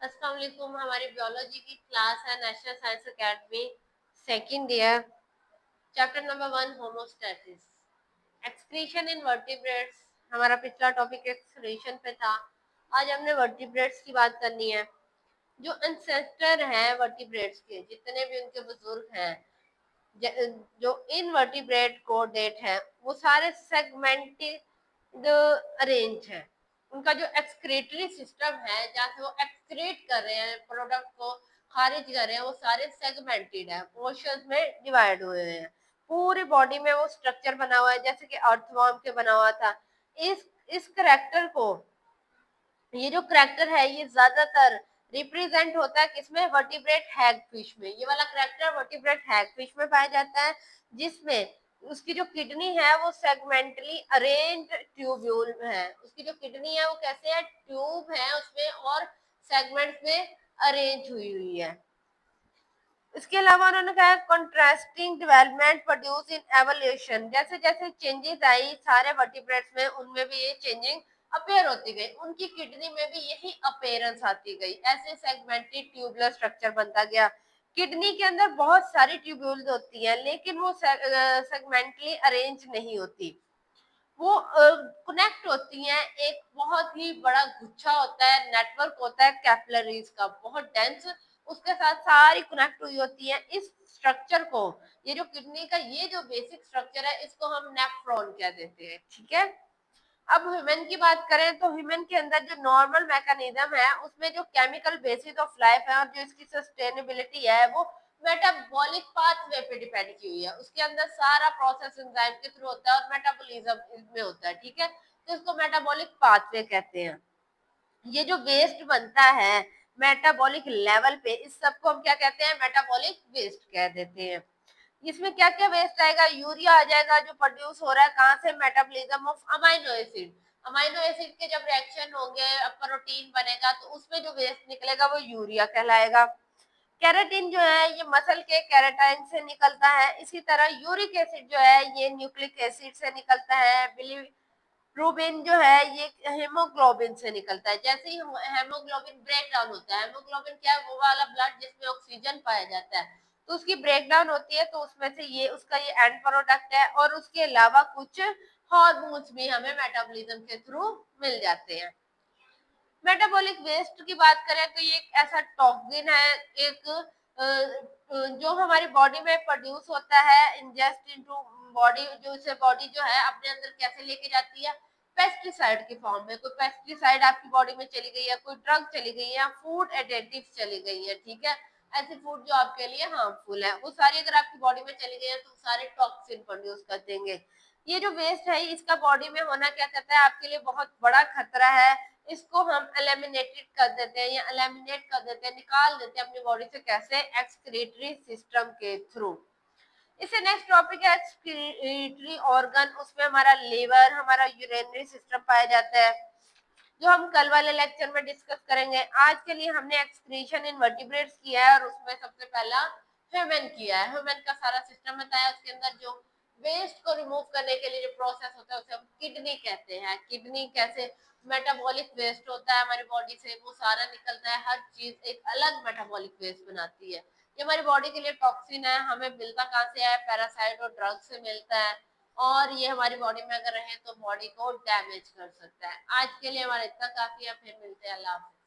अस्सलाम वालेकुम। हमारी बियोलॉजी की क्लास है national science academy second year, chapter number 1 homeostasis, excretion इन वर्टिब्रेट्स। हमारा पिछला टॉपिक एक्सक्रीशन पे था। आज हमने वर्टिब्रेट्स की बात करनी है। जो एंसेस्टर हैं वर्टिब्रेट्स के, जितने भी उनके बुजुर्ग हैं, जो इनवर्टिब्रेट कोडेट है, वो सारे सेगमेंटेड अरेंज है। उनका जो एक्सक्रेटरी सिस्टम है, जहाँ से वो एक्सक्रेट कर रहे हैं, प्रोडक्ट को खारिज कर रहे हैं, वो सारे सेगमेंटेड है, पोर्शंस में डिवाइड हुए हैं। पूरी बॉडी में वो स्ट्रक्चर बना हुआ है जैसे कि अर्थवर्म के बना हुआ था। इस करेक्टर को, ये जो करेक्टर है, ये ज्यादातर रिप्रेजेंट होता है किसमें? वर्टिब्रेट हैगफिश में। ये वाला करेक्टर वर्टिब्रेट हैगफिश में पाया जाता है, जिसमें उसकी जो किडनी है वो सेगमेंटली अरेंज ट्यूब्यूल है। उसकी जो किडनी है वो कैसे है? ट्यूब है उसमें और सेगमेंट्स में अरेंज हुई हुई है। इसके अलावा उन्होंने कहा contrasting development produce in evolution. जैसे जैसे चेंजेस आई सारे वर्टिब्रेट्स में, उनमें भी ये चेंजिंग अपेयर होती गई। उनकी किडनी में भी यही अपेयरेंस आती गई। ऐसे सेगमेंटेड ट्यूबुलर स्ट्रक्चर बनता गया। किडनी के अंदर बहुत सारी ट्यूब्यूल्स होती हैं, लेकिन वो सेगमेंटली अरेंज नहीं होती। वो कनेक्ट होती हैं। एक बहुत ही बड़ा गुच्छा होता है, नेटवर्क होता है कैपिलरीज का, बहुत डेंस। उसके साथ सारी कनेक्ट हुई होती है। इस स्ट्रक्चर को, ये जो किडनी का ये जो बेसिक स्ट्रक्चर है, इसको हम नेफ्रॉन कह देते हैं। ठीक है। अब ह्यूमन की बात करें तो ह्यूमन के अंदर जो नॉर्मल मैकेनिज्म है, उसमें जो केमिकल बेसिस ऑफ लाइफ है और जो इसकी सस्टेनेबिलिटी है, वो मेटाबॉलिक पाथवे पे डिपेंड की हुई है। उसके अंदर सारा प्रोसेस एंजाइम के थ्रू होता है और मेटाबॉलिज्म में होता है। ठीक है। तो इसको मेटाबॉलिक पाथवे कहते हैं। ये जो वेस्ट बनता है मेटाबॉलिक लेवल पे, इस सबको हम क्या कहते हैं? मेटाबॉलिक वेस्ट कह देते हैं। इसमें क्या क्या वेस्ट आएगा? यूरिया आ जाएगा, जो प्रोड्यूस हो रहा है कहाँ से? Metabolism of amino acid. Amino acid के जब रिएक्शन होंगे, प्रोटीन बनेगा, तो उसमें जो वेस्ट निकलेगा वो यूरिया कहलाएगा। कैराटिन जो है ये मसल के कैराटाइन से निकलता है। इसी तरह यूरिक एसिड जो है ये न्यूक्लिक एसिड से निकलता है। बिलीरुबिन जो है ये हेमोग्लोबिन से निकलता है। जैसे ही हेमोग्लोबिन ब्रेक डाउन होता है, हेमोग्लोबिन क्या है? वो वाला ब्लड जिसमें ऑक्सीजन पाया जाता है, तो उसकी ब्रेक डाउन होती है, तो उसमें से ये उसका ये एंड प्रोडक्ट है। और उसके अलावा कुछ हार्मोन्स भी हमें मेटाबॉलिज्म के थ्रू मिल जाते हैं। मेटाबॉलिक वेस्ट की बात करें तो ये एक ऐसा टॉक्सिन है, एक जो हमारी बॉडी में प्रोड्यूस होता है, इंजेस्ट इनटू बॉडी, जो इसे बॉडी जो है अपने अंदर कैसे लेके जाती है? पेस्टिसाइड की फॉर्म में। कोई पेस्टिसाइड आपकी बॉडी में चली गई है, कोई ड्रग चली गई है, फूड एडेटिव्स चली गई है। ठीक है। ऐसी फूड जो आपके लिए हार्मफुल है, वो सारी अगर आपकी बॉडी में चली गई है तो सारे टॉक्सिन प्रोड्यूस कर देंगे। ये जो वेस्ट है, इसका बॉडी में होना क्या कहता है? आपके लिए बहुत बड़ा खतरा है। इसको हम एलिमिनेटेड कर देते हैं या एलिमिनेट कर देते हैं, निकाल देते हैं अपनी बॉडी से। कैसे? एक्सक्रीटरी सिस्टम के थ्रू। इससे नेक्स्ट टॉपिक है एक्सक्रीटरी ऑर्गन। उसमें हमारा लीवर, हमारा यूरिनरी सिस्टम पाया जाता है, जो हम कल वाले लेक्चर में डिस्कस करेंगे। आज के लिए हमने एक्सक्रीशन इन वर्टिब्रेट्स किया है और उसमें सबसे पहला ह्यूमन किया है। ह्यूमन का सारा सिस्टम बताया। उसके अंदर जो वेस्ट को रिमूव करने के लिए जो प्रोसेस होता है उसे हम किडनी कहते हैं। किडनी कैसे मेटाबॉलिक वेस्ट होता है हमारी बॉडी से, वो सारा निकलता है। हर चीज एक अलग मेटाबॉलिक वेस्ट बनाती है। ये हमारी बॉडी के लिए टॉक्सिन है। हमें मिलता कहाँ से है? पैरासाइट और ड्रग से मिलता है। और ये हमारी बॉडी में अगर रहे तो बॉडी को डैमेज कर सकता है। आज के लिए हमारा इतना काफी है, फिर मिलते हैं। अल्लाह हाफिज।